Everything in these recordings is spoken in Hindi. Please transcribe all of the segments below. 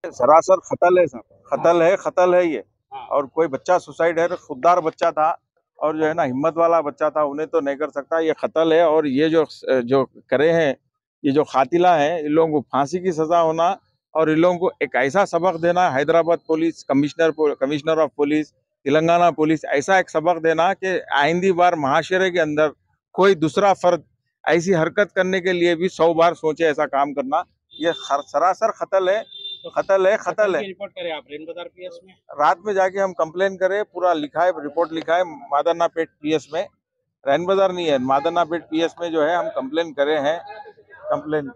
सरासर खतल है साहब, खतल है, खतल है ये। हाँ। और कोई बच्चा सुसाइड है, खुददार बच्चा था और जो है ना हिम्मत वाला बच्चा था, उन्हें तो नहीं कर सकता। ये खतल है। और ये जो जो करे हैं, ये जो कातिला है, इन लोगों को फांसी की सजा होना और इन लोगों को एक ऐसा सबक देना, Hyderabad police commissioner of police, Telangana police, ऐसा एक सबक देना कि आइंदी बार महाशरे के अंदर कोई दूसरा फर्द ऐसी हरकत करने के लिए भी 100 बार सोचे ऐसा काम करना। ये सरासर खतल है, तो खतल है, खतल है। की रिपोर्ट करें आप रेन बाजार पीएस में? रात में जाके हम कंप्लेन करे, पूरा लिखा है, रिपोर्ट लिखा है मादरनापेट पीएस में। रैन बाजार नहीं है, मादरनापेट पीएस में जो है हम कंप्लेन करे हैं। कंप्लेन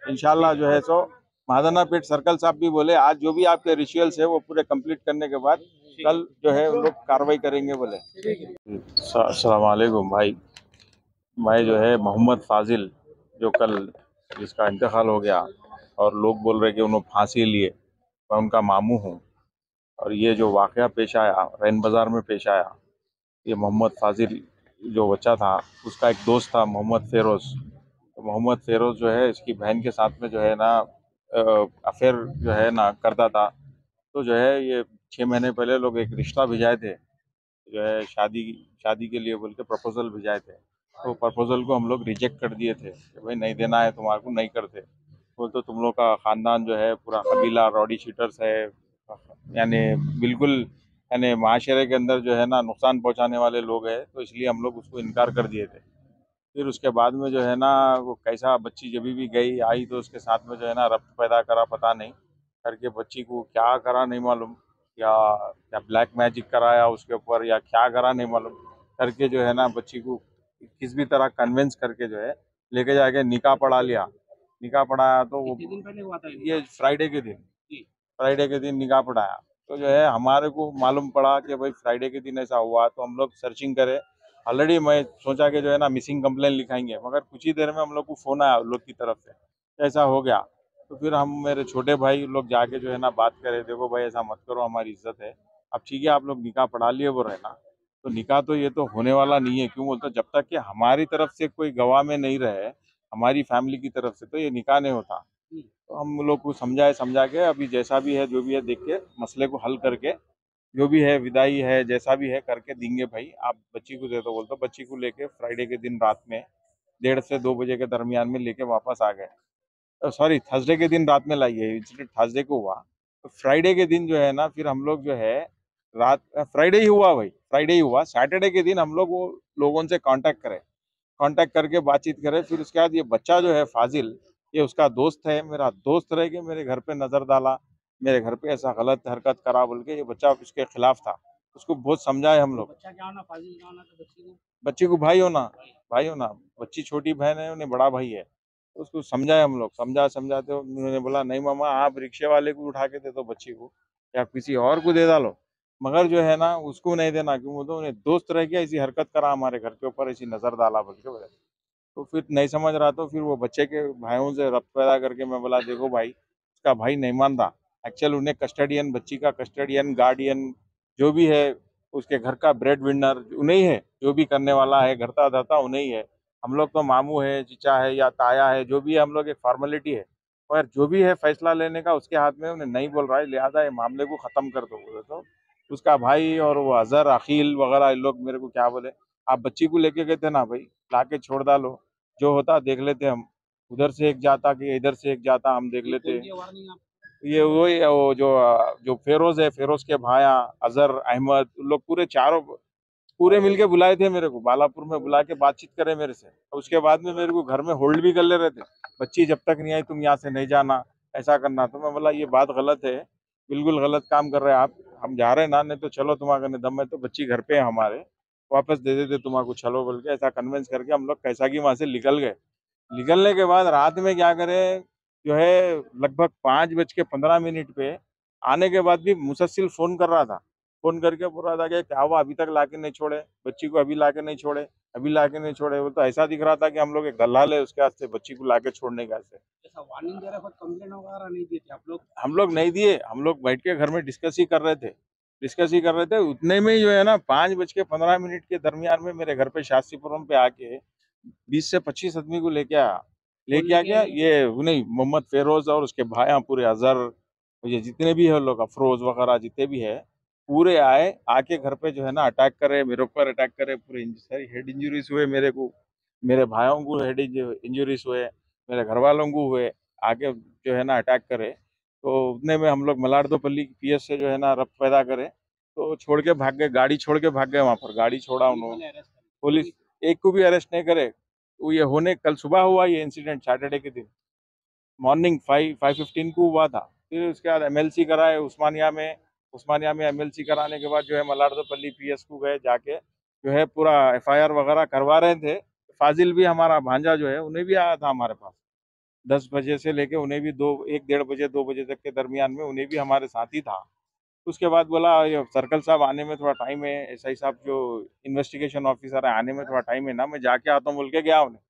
इंशाल्लाह जो है सो मादरनापेट सर्कल साहब भी बोले आज जो भी आपके रिचुअल्स है वो पूरे कंप्लीट करने के बाद कल जो है उन लोग कार्रवाई करेंगे बोले। अस्सलाम वालेकुम भाई। मैं जो है मोहम्मद फाजिल, जो कल जिसका इंतकाल हो गया और लोग बोल रहे कि उन्होंने फांसी लिए, मैं उनका मामू हूँ। और ये जो वाक़या पेश आया, रैन बाज़ार में पेश आया, ये मोहम्मद फाजिल जो बच्चा था, उसका एक दोस्त था मोहम्मद फ़ेरोज़। तो मोहम्मद फ़ेरोज़ जो है इसकी बहन के साथ में जो है ना अफेयर जो है ना करता था। तो जो है ये 6 महीने पहले लोग एक रिश्ता भिजाए थे, जो है शादी शादी के लिए बोल के प्रपोजल भिजाए थे। तो प्रपोजल को हम लोग रिजेक्ट कर दिए थे कि भाई नहीं देना है तुम्हारे को, नहीं करते। बोल तो तुम लोग का ख़ानदान जो है पूरा कबीला रॉडी शीटर्स है, यानी बिल्कुल यानी माशरे के अंदर जो है ना नुकसान पहुंचाने वाले लोग हैं, तो इसलिए हम लोग उसको इनकार कर दिए थे। फिर उसके बाद में जो है ना वो कैसा बच्ची जब भी गई आई तो उसके साथ में जो है ना रब्त पैदा करा, पता नहीं करके बच्ची को क्या करा नहीं मालूम, या क्या ब्लैक मैजिक कराया उसके ऊपर या क्या करा नहीं मालूम, करके जो है ना बच्ची को किस भी तरह कन्विंस करके जो है लेके जाके निकाह पढ़ा लिया। निकाह पढ़ाया तो वो कितने दिन पहले हुआ था ये फ्राइडे के दिन, जी? फ्राइडे के दिन निकाह पढ़ाया। तो जो है हमारे को मालूम पड़ा कि भाई फ्राइडे के दिन ऐसा हुआ, तो हम लोग सर्चिंग करे। ऑलरेडी मैं सोचा कि जो है ना मिसिंग कंप्लेन लिखाएंगे, मगर कुछ ही देर में हम लोग को फ़ोन आया उन लोग की तरफ से कि ऐसा हो गया। तो फिर हम मेरे छोटे भाई लोग जाके जो है ना बात करे, देखो भाई ऐसा मत करो, हमारी इज्जत है। अब ठीक है आप लोग निकाह पढ़ा लिए वो रहना, तो निकाह तो ये तो होने वाला नहीं है। क्यों बोलते, जब तक कि हमारी तरफ से कोई गवाह में नहीं रहे, हमारी फैमिली की तरफ से, तो ये निकाह नहीं होता। तो हम लोग को समझा के अभी जैसा भी है जो भी है देख के मसले को हल करके जो भी है विदाई है जैसा भी है करके देंगे भाई। आप बच्ची को दे दो, बोलते बच्ची को लेके फ्राइडे के दिन रात में 1:30 से 2 बजे के दरमियान में लेके वापस आ गए। सॉरी, थर्सडे के दिन रात में लाइए, इंसिडेंट थर्सडे को हुआ। तो फ्राइडे के दिन जो है ना फिर हम लोग जो है रात फ्राइडे ही हुआ भाई, फ्राइडे ही हुआ। सैटरडे के दिन हम लोग वो लोगों से कांटेक्ट करें, कांटेक्ट करके बातचीत करें। फिर उसके बाद ये बच्चा जो है फाजिल, ये उसका दोस्त है, मेरा दोस्त रह के मेरे घर पे नजर डाला, मेरे घर पे ऐसा गलत हरकत करा बोल के। ये बच्चा उसके खिलाफ था, उसको बहुत समझाए हम लोग। बच्चा क्या होना, फाजिल क्या होना था बच्ची को? बच्चे को भाई होना, भाई होना। बच्ची छोटी बहन है, उन्हें बड़ा भाई है। तो उसको समझाए हम लोग, समझाते उन्होंने बोला नहीं मामा, आप रिक्शे वाले को उठा के दे दो बच्ची को, या किसी और को दे डालो, मगर जो है ना उसको नहीं देना। क्यों बोलते उन्हें दोस्त रह गया, ऐसी हरकत करा हमारे घर के ऊपर, ऐसी नजर डाला बोल के बोले। तो फिर नहीं समझ रहा, तो फिर वो बच्चे के भाइयों से रब्त पैदा करके मैं बोला देखो भाई, उसका भाई नहीं मान रहा। एक्चुअल उन्हें कस्टडियन, बच्ची का कस्टडियन गार्डियन जो भी है, उसके घर का ब्रेड विनर उन्हें ही है, जो भी करने वाला है घरता धरता उन्हें ही है। हम लोग तो मामू है, चीचा है या ताया है, जो भी है हम लोग एक फॉर्मेलिटी है, मगर जो भी है फैसला लेने का उसके हाथ में, उन्हें नहीं बोल रहा है, लिहाजा ये मामले को ख़त्म कर दो बोले। तो उसका भाई और वो अजहर अकील वगैरह इन लोग मेरे को क्या बोले, आप बच्ची को लेके गए थे ना भाई, ला के छोड़ डालो, जो होता देख लेते हम। उधर से एक जाता कि इधर से एक जाता, हम देख लेते। वार्निंग आप? ये वही है, वो जो जो फेरोज है, फेरोज के भाया अजहर अहमद, उन लोग पूरे चारों पूरे मिलके बुलाए थे मेरे को, बालापुर में बुला के बातचीत करे मेरे से। और उसके बाद में मेरे को घर में होल्ड भी कर ले रहे थे, बच्ची जब तक नहीं आई तुम यहाँ से नहीं जाना, ऐसा करना। तो मैं बोला ये बात गलत है, बिल्कुल गलत काम कर रहे हैं आप। हम जा रहे हैं ना, नहीं तो चलो तुम्हारे ने दम है तो बच्ची घर पे है हमारे, वापस दे देते तुम्हारे को, चलो बोल के ऐसा कन्विंस करके हम लोग कैसा कि वहां से निकल गए। निकलने के बाद रात में क्या करें, जो है लगभग 5:15 पे आने के बाद भी मुसलसिल फोन कर रहा था, फोन करके बोल रहा था कि क्या हुआ, अभी तक लाके नहीं छोड़े बच्ची को, अभी लाके नहीं छोड़े, अभी लाके नहीं छोड़े। वो तो ऐसा दिख रहा था कि हम लोग एक दलाल है उसके हाथ से बच्ची को लाके छोड़ने का से। ऐसा वार्निंग दे रहा है, कंप्लेंट वगैरह नहीं दी थी आप लोग? हम लोग नहीं दिए, हम लोग बैठ के घर में डिस्कस ही कर रहे थे, डिस्कस ही कर रहे थे। उतने में ही जो है ना 5:15 के दरमियान में मेरे घर पे शास्त्रीपुरम पे आके 20 से 25 आदमी को लेके आया। कौन लेके आ लेके गया आए? ये, नहीं मोहम्मद फेरोज और उसके भाई पूरे अजहर ये जितने भी है उन लोग अफरोज वगैरह जितने भी है पूरे आए, आके घर पे जो है ना अटैक करे, मेरे ऊपर अटैक करे, पूरे सारी हेड इंजरीज हुए मेरे को, मेरे भाइयों को हेड इंजरीज हुए, मेरे घर वालों को हुए, आके जो है ना अटैक करे। तो उतने में हम लोग मलारदोपल्ली पीएस से जो है ना रफ पैदा करे, तो छोड़ के भाग गए, गाड़ी छोड़ के भाग गए, वहां पर गाड़ी छोड़ा उन्होंने, पुलिस एक को भी अरेस्ट नहीं करे। वो ये होने कल सुबह हुआ ये इंसिडेंट, सैटरडे के दिन मॉर्निंग 5:15 को हुआ था। फिर उसके बाद एमएलसी कराए उस्मानिया में एमएलसी कराने के बाद जो है मलारदोपल्ली पीएस को गए, जाके जो है पूरा एफआईआर वगैरह करवा रहे थे। फाजिल भी हमारा भांजा जो है उन्हें भी आया था हमारे पास 10 बजे से लेके, उन्हें भी 1 डेढ़ बजे 2 बजे तक के दरमियान में उन्हें भी हमारे साथ ही था। उसके बाद बोला ये सर्कल साहब आने में थोड़ा टाइम है, एसआई साहब जो इन्वेस्टिगेशन ऑफिसर है आने में थोड़ा टाइम है ना, मैं जाके आता हूँ बोल के गया उन्हें।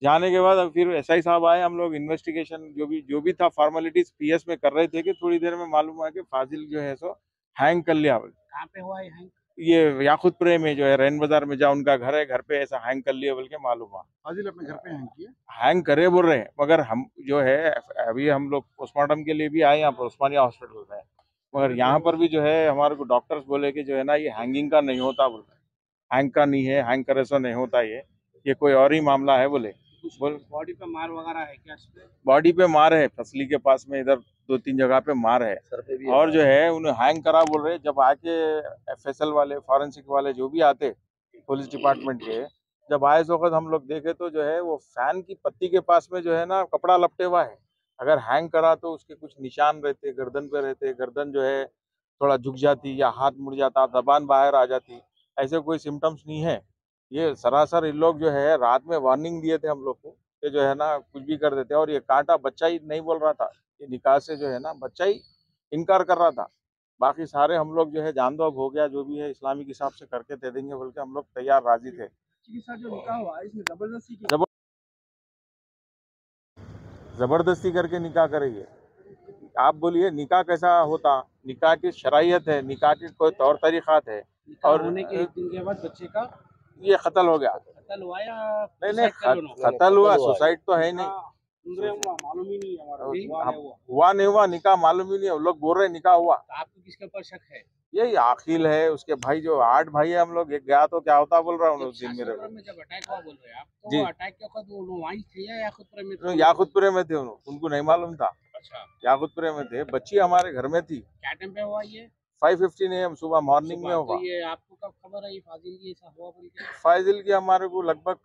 जाने के बाद अब फिर एसआई साहब आए, हम लोग इन्वेस्टिगेशन जो भी था फॉर्मेलिटीज पीएस में कर रहे थे कि थोड़ी देर में मालूम हुआ कि फाजिल जो है सो हैंग कर लिया। कहाँ पे हुआ है हैंग? ये याकुतपुरे में जो है रैन बाजार में, जहाँ उनका घर है, घर पे ऐसा हैंग कर लिया बोल के मालूम हुआ। फाजिल अपने घर पे हैंग किया? हैंग करे बोल रहे हैं, मगर हम जो है अभी हम लोग पोस्टमार्टम के लिए भी आए यहाँ पर उस्मानिया हॉस्पिटल में, मगर यहाँ पर भी जो है हमारे को डॉक्टर्स बोले कि जो है ना ये हैंगिंग का नहीं होता बोल रहे, हैंग का नहीं है, हैंग करे सो नहीं होता, ये कोई और ही मामला है बोले। बॉडी पे मार वगैरह है क्या? बॉडी पे मार है, फसली के पास में इधर 2-3 जगह पे मार है, और जो है उन्हें हैंग करा बोल रहे। जब आके एफएसएल वाले फॉरेंसिक वाले जो भी आते पुलिस डिपार्टमेंट के, जब आए इस वक्त हम लोग देखे तो जो है वो फैन की पत्ती के पास में जो है ना कपड़ा लपटे हुआ है। अगर हैंग करा तो उसके कुछ निशान रहते, गर्दन पे रहते, गर्दन जो है थोड़ा झुक जाती या हाथ मुड़ जाता, जबान बाहर आ जाती, ऐसे कोई सिम्टम्स नहीं है। ये सरासर इन लोग जो है रात में वार्निंग दिए थे हम लोग को कि जो है ना कुछ भी कर देते हैं, और ये कांटा बच्चा ही नहीं बोल रहा था, ये निकाह से जो है ना बच्चा ही इनकार कर रहा था। बाकी सारे हम लोग जो है जान दो अब हो गया, जो भी है इस्लामिक हिसाब से करके दे देंगे बोल के हम लोग तैयार राजी थे। जो निकाह हुआ इसमें जबरदस्ती की? जबरदस्ती करके निकाह करेंगे? आप बोलिए निकाह कैसा होता? निकाह की शरायत है, निकाह की कोई तौर तरीक़ात है, और होने के एक दिन के बाद बच्चे का ये कत्ल हो गया। कत्ल हुआ या नहीं, कत्ल हुआ, सुसाइड तो है नहीं। मालूम ही नहीं हुआ नहीं हुआ निकाह मालूम ही नहीं है, लोग बोल रहे निकाह हुआ। आपको किसके ऊपर शक है? यही आखिल है, उसके भाई जो 8 भाई है हम लोग, एक गया तो क्या होता बोल रहा हूँ उस दिन मेरे को। जब अटैक हुआ बोल रहे हैं आप, तो जी, अटैक के वक्त वो वहीं थे या याकुतपुरे में थे? याकुतपुरे में थे, उनको नहीं मालूम था। अच्छा, याकुतपुरे में थे, बच्ची हमारे घर में थी। क्या टाइम पे हुआ ये? 5:15 AM सुबह मॉर्निंग में हुआ। तो ये आपको कब खबर आई फाजिल की ऐसा हुआ बोल के? फाजिल की हमारे को लगभग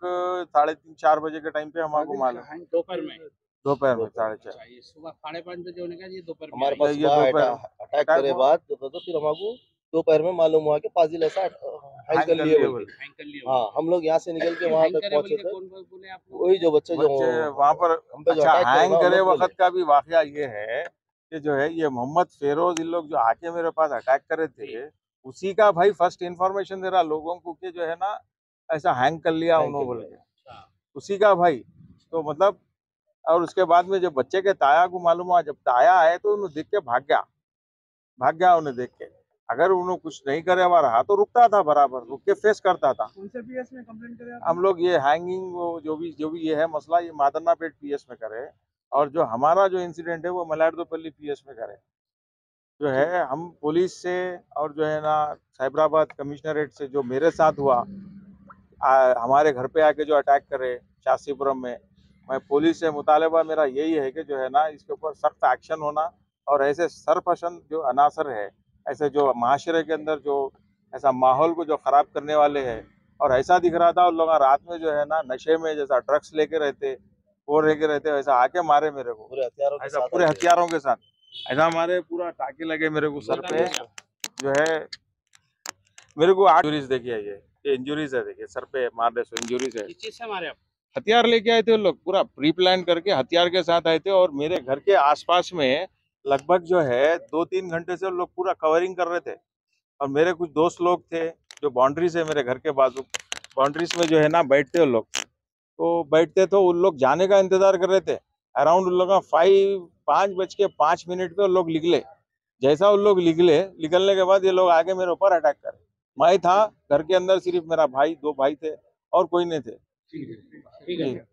3:30-4 बजे के टाइम पे हमारे को मालूम। दोपहर में? दोपहर में 4:30। ये सुबह 5:30 बजे होने का, ये दोपहर में हमारे आई? पास ये दोपहर अटैक करे बाद तो फिर हमको दोपहर में मालूम हुआ कि फाजिल ऐसा हैंग कर लिए बोल के। हैंग कर लिए? हाँ, हम लोग यहाँ से निकल के वहाँ हैंग तक करे बोल पहुँचे के थे। कौन बोले आप लोग? वही जो बच्चे जो वहाँ पर। हम पे जो अच्छा, अटैक करे हैंग ना, करे हम लोग वक्त का भी वाकया ये है कि जो है ये मोहम्मद फेरोज इन लोग जो आके मेरे पास अटैक करे थे, उसी का भाई फर्स्ट इन्फॉर्मेशन दे रहा लोगों को कि जो है ना ऐसा हैंग कर लिया उन्होंने बोल के, उसी का भाई। तो मतलब, और उसके बाद में जब बच्चे के ताया को मालूम हुआ, जब ताया आए तो उन्हें देख के भाग गया उन्हें देख के। अगर उन्होंने कुछ नहीं करे हुआ रहा तो रुकता था, बराबर रुक के फेस करता था। उनसे पीएस में कंप्लेंट करे आप? हम लोग ये हैंगिंग वो जो भी ये है मसला, ये मादन्नापेट पीएस में करे, और जो हमारा जो इंसिडेंट है वो मलारदोपल्ली पीएस में करे। जो है हम पुलिस से और जो है ना साइबराबाद कमिश्नरेट से जो मेरे साथ हुआ, हमारे घर पे आके जो अटैक करे शास्त्रीपुरम में, मैं पुलिस से मुतालबा मेरा यही है कि जो है ना इसके ऊपर सख्त एक्शन होना, और ऐसे सरपसंद जो अनासर है, ऐसे जो माशरे के अंदर जो ऐसा माहौल को जो ख़राब करने वाले हैं, और ऐसा दिख रहा था उन लोग रात में जो है ना नशे में जैसा ड्रग्स लेके रहते, वो लेके रहते, वैसा आके मारे मेरे को पूरे हथियारों के ऐसा साथ पूरे हथियारों के साथ, ऐसा हमारे पूरा टाके लगे मेरे को सर पे। जो है मेरे को 8 इंजुरीज देखी है, ये इंजुरीज है, देखिए सर पे मारने से इंजुरीज है। किस चीज से मारे आप? हथियार लेके आए थे लोग, पूरा प्री प्लान करके हथियार के साथ आए थे, और मेरे घर के आसपास में लगभग जो है 2-3 घंटे से लोग पूरा कवरिंग कर रहे थे। और मेरे कुछ दोस्त लोग थे जो बाउंड्रीज है मेरे घर के बाजू, बाउंड्रीज में जो है ना बैठते उन लोग, तो बैठते तो उन लोग जाने का इंतजार कर रहे थे। अराउंड उन लोग 5:05 पे उन लोग निकले। जैसा उन लोग निकलने के बाद ये लोग आगे मेरे ऊपर अटैक करे। मैं था घर के अंदर, सिर्फ मेरा भाई, 2 भाई थे और कोई नहीं थे। ठीक है।